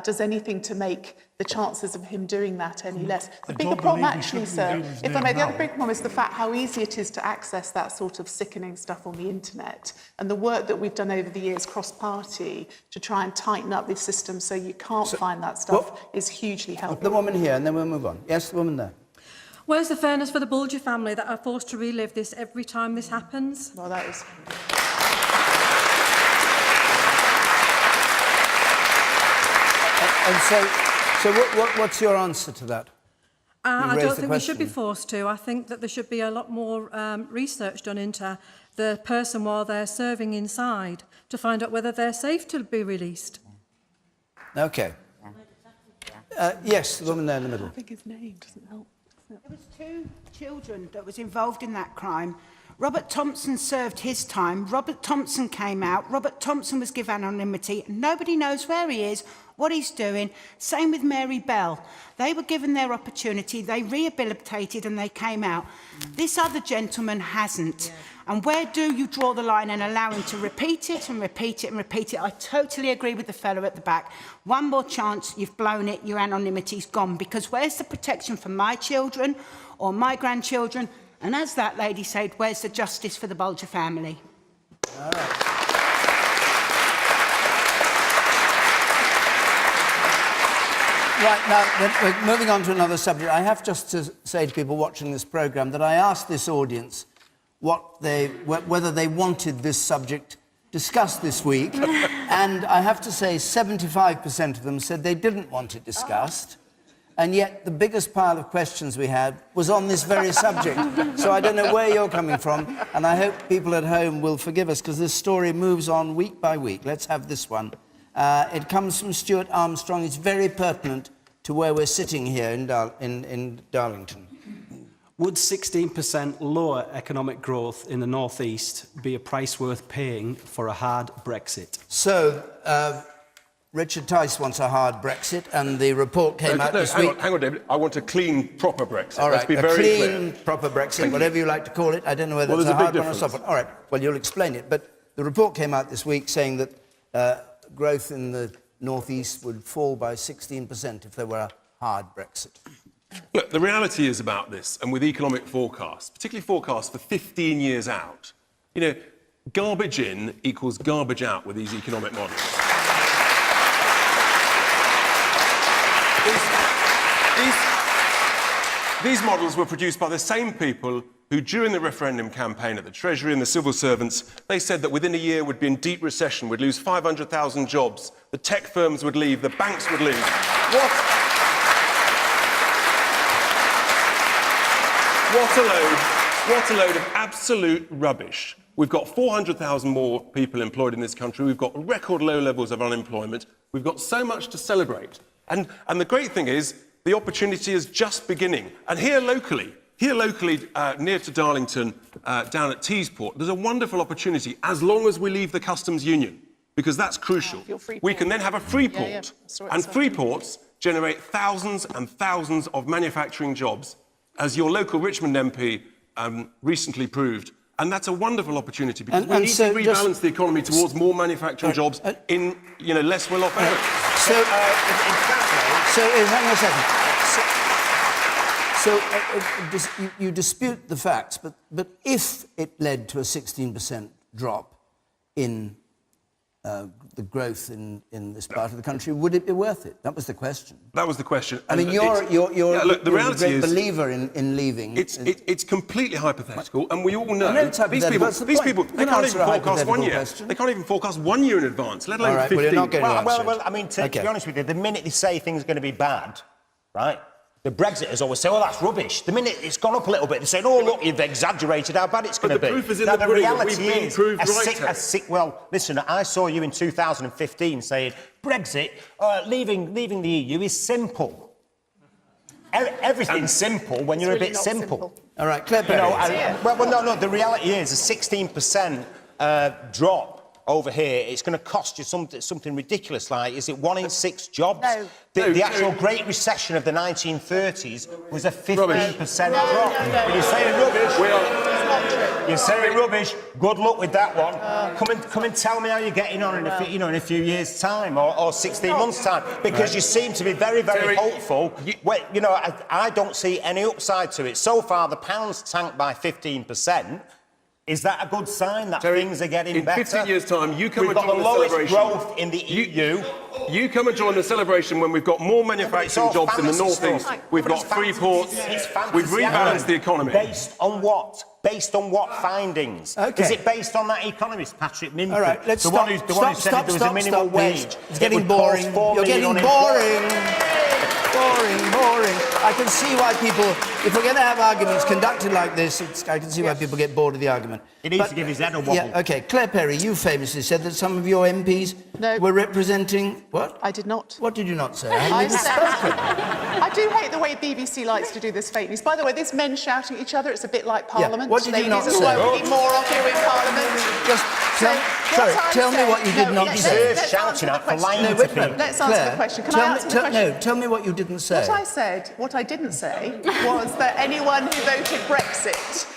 does anything to make the chances of him doing that any less. The bigger problem actually, sir, if I may, the other big problem is the fact how easy it is to access that sort of sickening stuff on the internet, and the work that we've done over the years cross-party to try and tighten up this system so you can't find that stuff is hugely helpful. The woman here, and then we'll move on. Yes, the woman there. Where's the fairness for the Bulger family that are forced to relive this every time this happens? Well, that is... So what's your answer to that? I don't think we should be forced to. I think that there should be a lot more research done into the person while they're serving inside to find out whether they're safe to be released. OK. Yes, the woman there in the middle. I think his name doesn't help. There was 2 children that was involved in that crime. Robert Thompson served his time. Robert Thompson came out. Robert Thompson was given anonymity. Nobody knows where he is, what he's doing. Same with Mary Bell. They were given their opportunity. They rehabilitated and they came out. This other gentleman hasn't. And where do you draw the line and allow him to repeat it and repeat it and repeat it? I totally agree with the fellow at the back. One more chance, you've blown it, your anonymity's gone. Because where's the protection for my children or my grandchildren? And as that lady said, where's the justice for the Bulger family? All right. Right, now, we're moving on to another subject. I have just to say to people watching this programme that I asked this audience whether they wanted this subject discussed this week, and I have to say 75% of them said they didn't want it discussed. And yet the biggest pile of questions we had was on this very subject. So I don't know where you're coming from, and I hope people at home will forgive us, because this story moves on week by week. Let's have this one. It comes from Stuart Armstrong. It's very pertinent to where we're sitting here in Darlington. Would 16% lower economic growth in the North East be a price worth paying for a hard Brexit? So, Richard Tice wants a hard Brexit, and the report came out this week. Hang on, David. I want a clean, proper Brexit. All right, let's be very clean, proper Brexit, whatever you like to call it. I don't know whether it's a hard one or soft one. All right, well, you'll explain it. But the report came out this week saying that growth in the northeast would fall by 16% if there were a hard Brexit. Look, the reality is about this, and with economic forecasts, particularly forecasts for 15 years out, you know, garbage in equals garbage out with these economic models. These models were produced by the same people who, during the referendum campaign at the Treasury and the civil servants, they said that within a year we'd be in deep recession, we'd lose 500,000 jobs, the tech firms would leave, the banks would leave. What a load of absolute rubbish. We've got 400,000 more people employed in this country. We've got record low levels of unemployment. We've got so much to celebrate. And the great thing is, the opportunity is just beginning. And here locally, near to Darlington, down at Teesport, there's a wonderful opportunity as long as we leave the customs union, because that's crucial. We can then have a free port. And free ports generate thousands and thousands of manufacturing jobs, as your local Richmond MP recently proved. And that's a wonderful opportunity, because we need to rebalance the economy towards more manufacturing jobs in, you know, less well-off areas. Hang on a second. You dispute the facts, but if it led to a 16% drop in the growth in this part of the country, would it be worth it? That was the question. That was the question. I mean, you're a great believer in leaving. It's completely hypothetical, and we all know I know it's these people they can't even forecast 1 year. They can't even forecast 1 year in advance, let alone 15. Well, I mean, to be honest with you, the minute they say things are going to be bad, right? The Brexiters always say, "Oh, that's rubbish." The minute it's gone up a little bit, they say, "Oh, look, you've exaggerated how bad it's going to be." The proof is in the pudding. reality We've been proved is, well, listen, I saw you in 2015 saying Brexit, leaving the EU is simple. Everything's simple when you're a bit simple. All right, Claire Perry. No. The reality is a 16% drop over here, it's going to cost you something ridiculous, like, is it 1 in 6 jobs? The actual Great Recession of the 1930s was a 15% drop. You're saying rubbish. You're saying rubbish. Good luck with that one. Come and tell me how you're getting on in a few years' time or 16 months' time, because you seem to be very, very hopeful. I don't see any upside to it. So far, the pound's tanked by 15%. Is that a good sign that things are getting better? In 15 years' time, you come We've and got join the the lowest celebration. growth in the EU. You come and join the celebration when we've got more manufacturing jobs in the northeast. We've got free ports. We've rebalanced the economy. Based on what? Based on what findings? Okay. Is it based on that economist, Patrick Minford? All right, let's the stop. one who said there was a minimum wage. It's getting boring. You're getting boring. Boring. I can see why people, if we're going to have arguments conducted like this, I can see why people get bored of the argument. He needs to give his head a wobble. Yeah, OK. Claire Perry, you famously said that some of your MPs were representing... What? I did not. What did you not say? I do hate the way BBC likes to do this fake news. By the way, there's men shouting at each other. It's a bit like Parliament. Yeah. What did you not say? We need more of you in Parliament. Just tell me what you did not say. Shouting at for lying to people. Let's answer the question. Can I answer the question? No, tell me what you didn't say. What I didn't say was that anyone who voted Brexit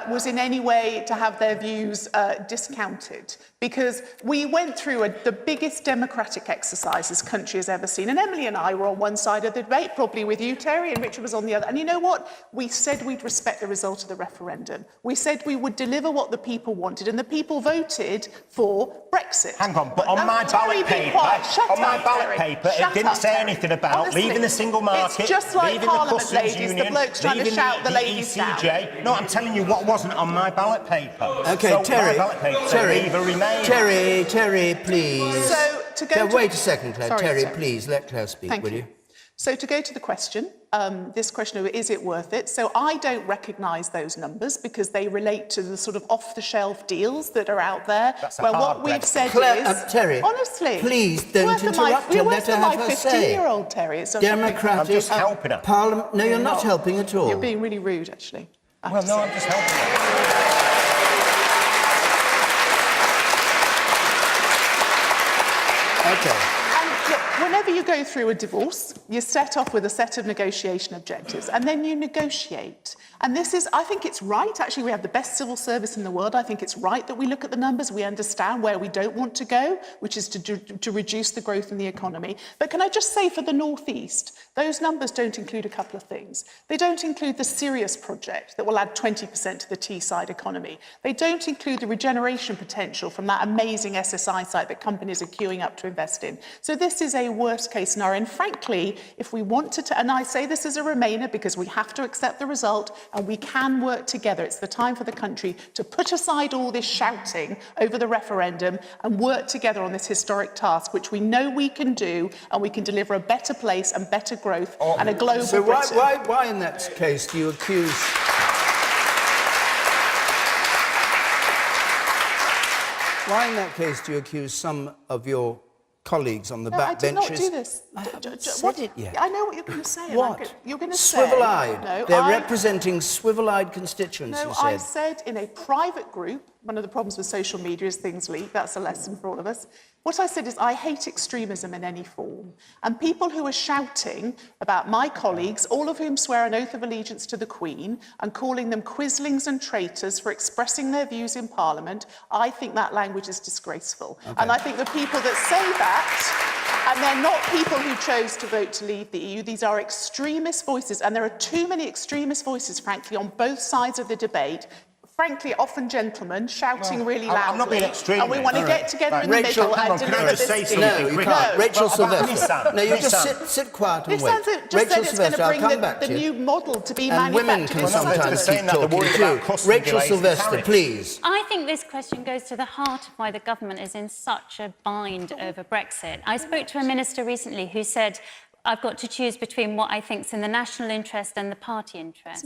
was in any way to have their views discounted, because we went through the biggest democratic exercise this country has ever seen. And Emily and I were on one side of the debate, probably with you, Terry, and Richard was on the other. And you know what? We said we'd respect the result of the referendum. We said we would deliver what the people wanted, and the people voted for Brexit. Hang on, but on my ballot paper, it didn't say anything about leaving the single market, it's just like leaving Parliament, the customs ladies, union, the blokes trying to shout the ladies down. ECJ. No, I'm telling you what wasn't on my ballot paper. OK, so Terry, my ballot paper said leave or remain. Terry, please. So, to go to... Wait a second, Claire. Terry, please, let Claire speak, will you? So to go to the question, this question of is it worth it? So I don't recognise those numbers because they relate to the sort of off-the-shelf deals that are out there. Well, what we've said is... Terry, honestly, please don't interrupt her. Let her have her say. 15-year-old Terry. Democratic... I'm just helping her. Parliament... No, you're not helping at all. You're being really rude, actually. Well, no, I'm just helping her. Okay. And look, whenever you go through a divorce, you set off with a set of negotiation objectives and then you negotiate. And this is, I think it's right. Actually, we have the best civil service in the world. I think it's right that we look at the numbers. We understand where we don't want to go, which is to reduce the growth in the economy. But can I just say for the North East, those numbers don't include a couple of things. They don't include the Sirius project that will add 20% to the Teesside economy. They don't include the regeneration potential from that amazing SSI site that companies are queuing up to invest in. So this is a worst case scenario. And frankly, if we want to, and I say this as a Remainer because we have to accept the result and we can work together. It's the time for the country to put aside all this shouting over the referendum and work together on this historic task, which we know we can do, and we can deliver a better place and better growth and a global So Britain. why in that case do you accuse... Why in that case do you accuse some of your colleagues on the back benches? I did not do this. I haven't said it yet. I know what you're going to say. What? You're going to say... Swivel-eyed. No, They're representing swivel-eyed constituents, No, you said. I said in a private group, one of the problems with social media is things leak. That's a lesson for all of us. What I said is I hate extremism in any form. And people who are shouting about my colleagues, all of whom swear an oath of allegiance to the Queen, and calling them quislings and traitors for expressing their views in Parliament, I think that language is disgraceful. Okay. And I think the people that say that, and they're not people who chose to vote to leave the EU, these are extremist voices, and there are too many extremist voices, frankly, on both sides of the debate. Frankly, often gentlemen shouting really loudly. I'm not being extreme. And we want to get together in the Rachel, middle and deliver this deal. No, you can't. Rachel Sylvester. Nissan. No, you just Nissan. sit quiet and This wait. sounds just Rachel said it's going Sylvester, to I'll bring come back the to you. new model to be And women manufactured. can in sometimes Sutherland. keep saying that, they're talking worried about too. custom Rachel delays and Sylvester, tariffs. please. I think this question goes to the heart of why the government is in such a bind over Brexit. I spoke to a minister recently who said, I've got to choose between what I think is in the national interest and the party interest.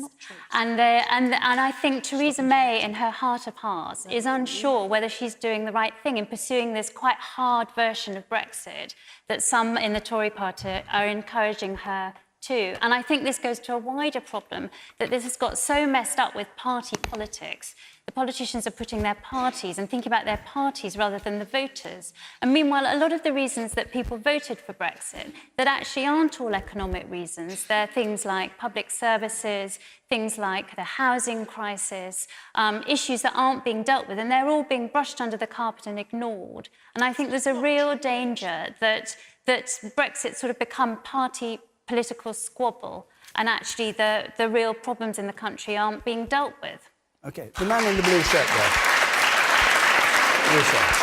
And I think Theresa May, in her heart of hearts, is unsure whether she's doing the right thing in pursuing this quite hard version of Brexit that some in the Tory party are encouraging her to. And I think this goes to a wider problem, that this has got so messed up with party politics. The politicians are putting their parties and thinking about their parties rather than the voters. And meanwhile, a lot of the reasons that people voted for Brexit that actually aren't all economic reasons. They're things like public services, things like the housing crisis, issues that aren't being dealt with, and they're all being brushed under the carpet and ignored. And I think there's a real danger that Brexit sort of become party political squabble, and actually the real problems in the country aren't being dealt with. OK, the man in the blue shirt there. Blue shirt.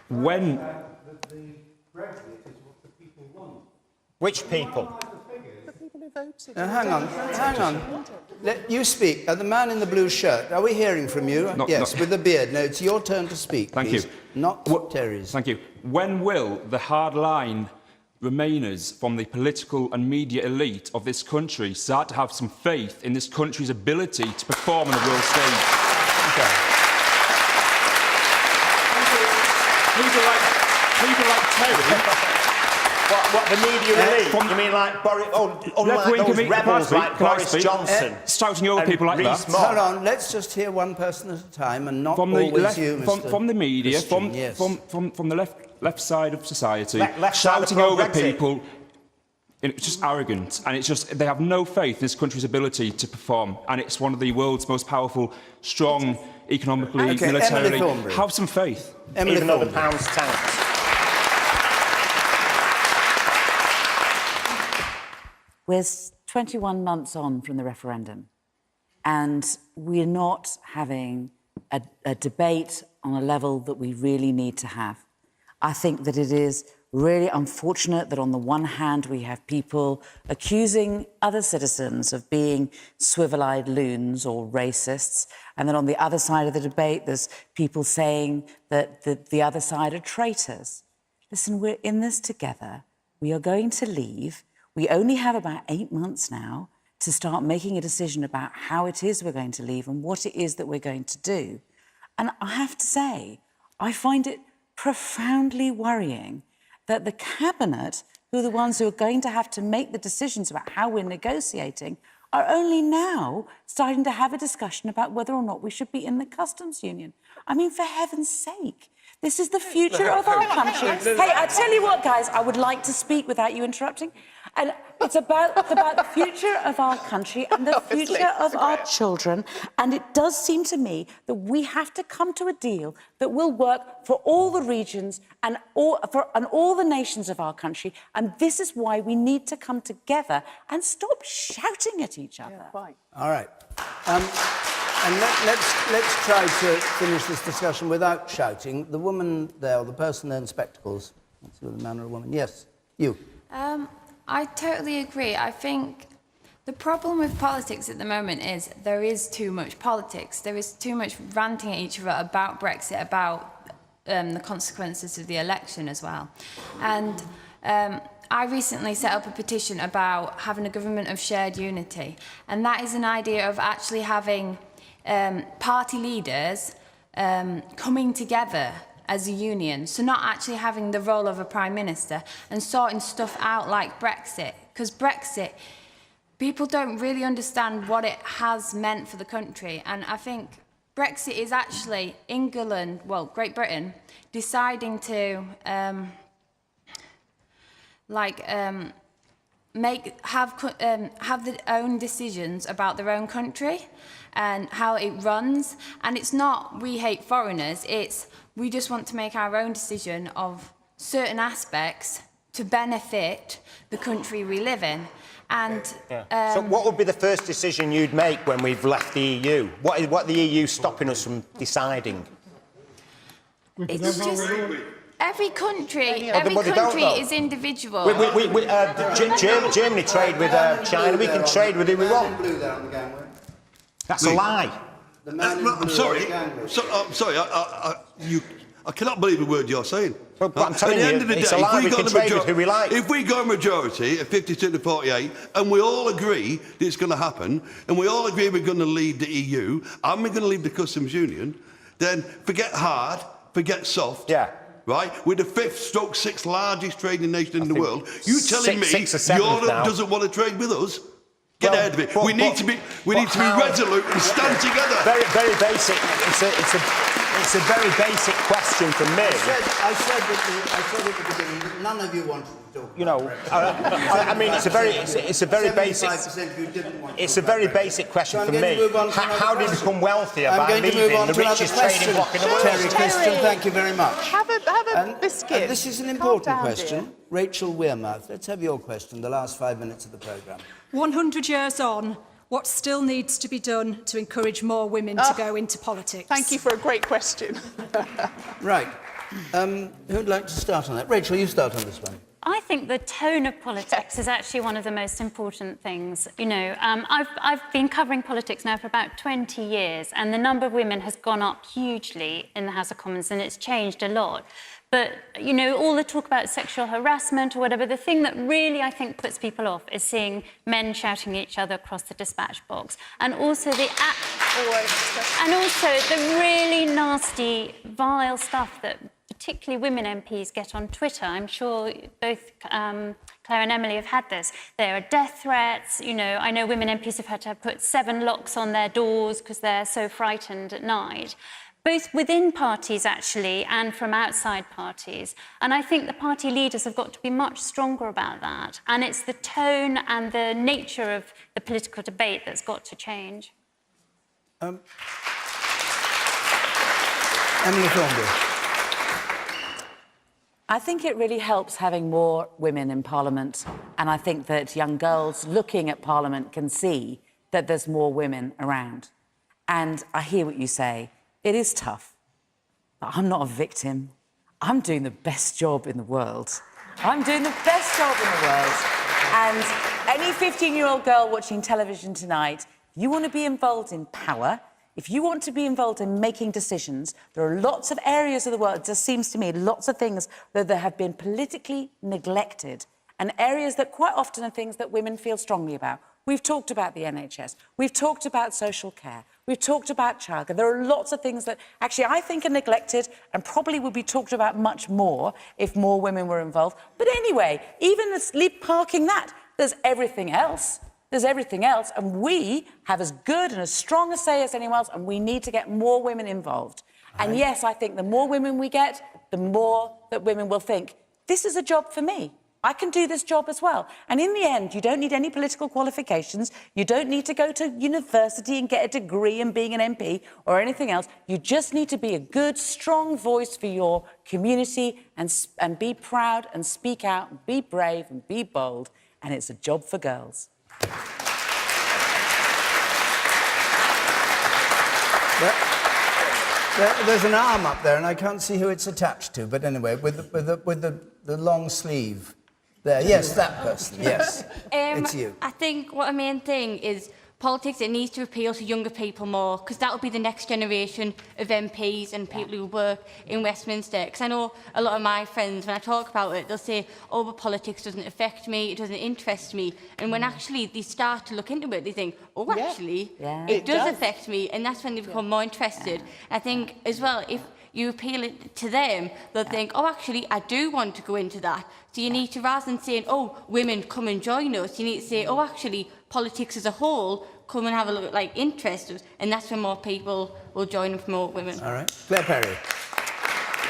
When... Which people? Hang on. Let you speak. The man in the blue shirt. Are we hearing from you? Yes, with the beard. No, it's your turn to speak, Thank please. you. Not Terry's. Thank you. When will the hardline Remainers from the political and media elite of this country start to have some faith in this country's ability to perform on the world stage? Okay. People like Terry... What the media elite? You mean like Boris? Like those rebels like Boris Johnson? Shouting over people like that. Hold on, let's just hear one person at a time, and not always you, Mr. From the media, Christian, yes. from the left side of society, left side shouting of over Brexit. people. It's just arrogant, and it's just they have no faith in this country's ability to perform, and it's one of the world's most powerful, strong, economically, Okay, militarily. Emily Thornberry. Have some faith. Emily Even though the Thornberry. pound's tanked. We're 21 months on from the referendum, and we're not having a debate on a level that we really need to have. I think that it is really unfortunate that on the one hand we have people accusing other citizens of being swivel-eyed loons or racists, and then on the other side of the debate there's people saying that the other side are traitors. Listen, we're in this together. We are going to leave. We only have about 8 months now to start making a decision about how it is we're going to leave and what it is that we're going to do. And I have to say, I find it profoundly worrying that the Cabinet, who are the ones who are going to have to make the decisions about how we're negotiating, are only now starting to have a discussion about whether or not we should be in the customs union. I mean, for heaven's sake, This is the future of our country. Hey, I tell you what, guys, I would like to speak without you interrupting. And it's about the future of our country and the future of our children. And it does seem to me that we have to come to a deal that will work for all the regions and all the nations of our country. And this is why we need to come together and stop shouting at each other. All right. And let's try to finish this discussion without shouting. The woman there, or the person there in spectacles, let's see whether a man or a woman. Yes, you. I totally agree. I think the problem with politics at the moment is there is too much politics. There is too much ranting at each other about Brexit, about the consequences of the election as well. And I recently set up a petition about having a government of shared unity. And that is an idea of actually having party leaders coming together as a union, so not actually having the role of a prime minister and sorting stuff out like Brexit, because Brexit, people don't really understand what it has meant for the country. And I think Brexit is actually England, well, Great Britain, deciding to have their own decisions about their own country and how it runs. And it's not we hate foreigners, it's we just want to make our own decision of certain aspects to benefit the country we live in. And so what would be the first decision you'd make when we've left the EU? What the EU stopping us from deciding? It's just every country is individual. Germany trade with China. We can trade with who we want. That's a lie. I'm sorry. I cannot believe a word you're saying. Well, but I'm telling you, it's a lie. We can trade with who we like. If we got a majority of 52 to 48, and we all agree that it's going to happen, and we all agree we're going to lead the EU, and we're going to leave the customs union, then forget hard, forget soft. Yeah. Right? We're the 6th largest trading nation in the world. You telling me Europe doesn't want to trade with us? Get out of it. We need to be resolute and stand together. Very basic. It's a very basic question from me. I said at the beginning that none of you wanted to talk. You know, I mean, it's a very basic. It's a very basic question for me. How do you become wealthier by leaving the richest trading bloc in the world? Terry Christian, thank you very much. Have a biscuit. This is an important question. Rachel Wearmouth, let's have your question. The last 5 minutes of the programme. 100 years on, what still needs to be done to encourage more women to go into politics? Thank you for a great question. Right. Who'd like to start on that? Rachel, you start on this one. I think the tone of politics is actually one of the most important things. You know, I've been covering politics now for about 20 years, and the number of women has gone up hugely in the House of Commons, and it's changed a lot. But, you know, all the talk about sexual harassment or whatever, the thing that really, I think, puts people off is seeing men shouting at each other across the dispatch box. And also the really nasty, vile stuff that particularly women MPs get on Twitter. I'm sure both Claire and Emily have had this. There are death threats. You know, I know women MPs have had to put 7 locks on their doors because they're so frightened at night. Both within parties, actually, and from outside parties. And I think the party leaders have got to be much stronger about that. And it's the tone and the nature of the political debate that's got to change. Emily Thornbury. I think it really helps having more women in Parliament. And I think that young girls looking at Parliament can see that there's more women around. And I hear what you say. It is tough, but I'm not a victim. I'm doing the best job in the world. I'm doing the best job in the world. And any 15-year-old girl watching television tonight, if you want to be involved in power, if you want to be involved in making decisions, there are lots of areas of the world, it just seems to me, lots of things that have been politically neglected and areas that quite often are things that women feel strongly about. We've talked about the NHS. We've talked about social care. We've talked about childcare. There are lots of things that actually I think are neglected and probably would be talked about much more if more women were involved. But anyway, even parking that, there's everything else. There's everything else. And we have as good and as strong a say as anyone else, and we need to get more women involved. And yes, I think the more women we get, the more that women will think, this is a job for me. I can do this job as well. And in the end, you don't need any political qualifications. You don't need to go to university and get a degree in being an MP or anything else. You just need to be a good, strong voice for your community and be proud and speak out and be brave and be bold. And it's a job for girls. There's an arm up there, and I can't see who it's attached to. But anyway, with the long sleeve there. Yes, that person. Yes, it's you. I think what the main thing is politics. It needs to appeal to younger people more, because that will be the next generation of MPs and people who work in Westminster. Because I know a lot of my friends, when I talk about it, they'll say, "Oh, but politics doesn't affect me. It doesn't interest me." And when actually they start to look into it, they think, "Oh, actually, it does affect me," and that's when they become more interested. I think as well, if you appeal it to them, they'll think, "Oh, actually, I do want to go into that." So you need to, rather than saying, "Oh, women, come and join us," you need to say, "Oh, actually, politics as a whole, come and have a look at, like, interest," and that's when more people will join and promote women. All right. Claire Perry.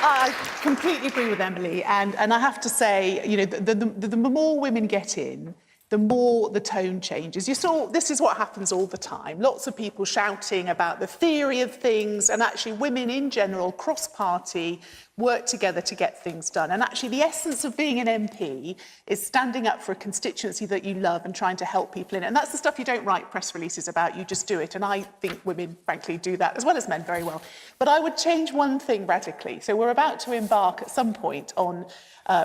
I completely agree with Emily, and I have to say, you know, the more women get in, the more the tone changes. You saw, this is what happens all the time. Lots of people shouting about the theory of things, and actually women in general, cross-party, work together to get things done. And actually the essence of being an MP is standing up for a constituency that you love and trying to help people in it. And that's the stuff you don't write press releases about, you just do it. And I think women, frankly, do that, as well as men, very well. But I would change one thing radically. So we're about to embark at some point on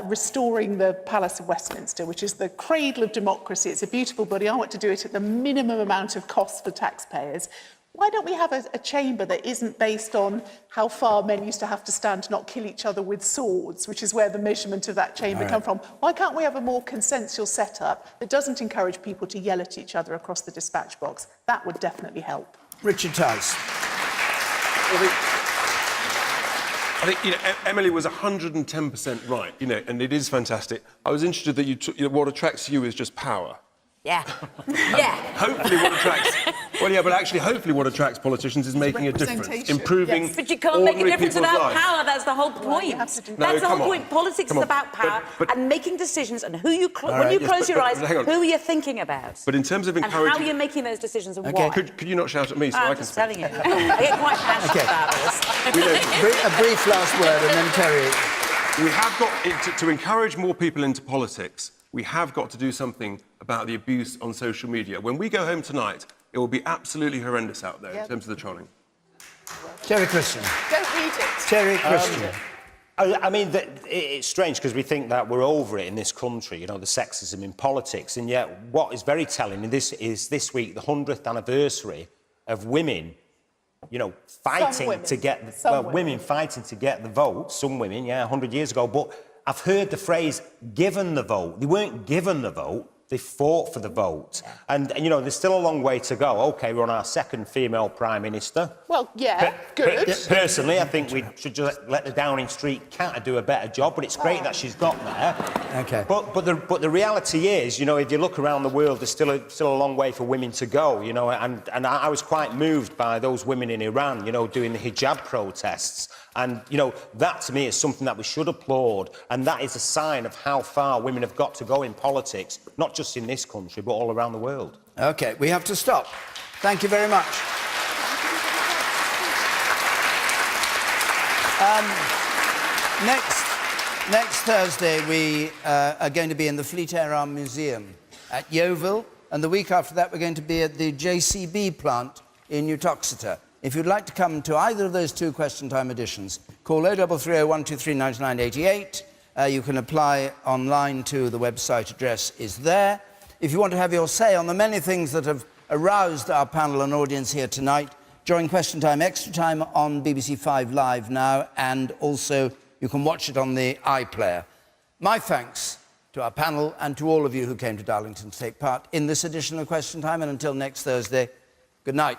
restoring the Palace of Westminster, which is the cradle of democracy. It's a beautiful body. I want to do it at the minimum amount of cost for taxpayers. Why don't we have a chamber that isn't based on how far men used to have to stand to not kill each other with swords, which is where the measurement of that chamber come from? Why can't we have a more consensual setup that doesn't encourage people to yell at each other across the dispatch box? That would definitely help. Richard Tice. I think, you know, Emily was 110% right, you know, and it is fantastic. I was interested that you know, what attracts you is just power. Yeah. Yeah. Hopefully what attracts... Well, yeah, but actually, hopefully what attracts politicians is making a difference, improving yes. But you can't make a difference without lives. power. That's the whole point. That's the whole point. Politics is about power and making decisions and who you... when you close your eyes, who you're thinking about. But in terms of encouraging... And how you're making those decisions and why. Could you not shout at me so I can speak? I'm just telling you. I get quite passionate about this. A brief last word, and then Terry. We have got... To encourage more people into politics, we have got to do something about the abuse on social media. When we go home tonight, it will be absolutely horrendous out there in terms of the trolling. Terry Christian. Don't read it. Terry Christian. I mean, it's strange because we think that we're over it in this country, you know, the sexism in politics, and yet what is very telling is this week the 100th anniversary of women, you know, fighting to get... women fighting to get the vote. Some women, 100 years ago. But I've heard the phrase, given the vote. They weren't given the vote. They fought for the vote. And, you know, there's still a long way to go. OK, we're on our second female Prime Minister. Well, yeah, good. Personally, I think we should just let the Downing Street cat do a better job, but it's great that she's got there. OK. But the reality is, you know, if you look around the world, there's still a long way for women to go, you know, and I was quite moved by those women in Iran, you know, doing the hijab protests. And, you know, that to me is something that we should applaud, and that is a sign of how far women have got to go in politics, not just in this country, but all around the world. OK, we have to stop. Thank you very much. Next Thursday, we are going to be in the Fleet Air Arm Museum at Yeovil, and the week after that, we're going to be at the JCB plant in Uttoxeter. If you'd like to come to either of those two Question Time editions, call 0330 123 9988. You can apply online to the website address is there. If you want to have your say on the many things that have aroused our panel and audience here tonight, join Question Time Extra Time on BBC 5 Live now, and also you can watch it on the iPlayer. My thanks to our panel and to all of you who came to Darlington to take part in this edition of Question Time, and until next Thursday, good night.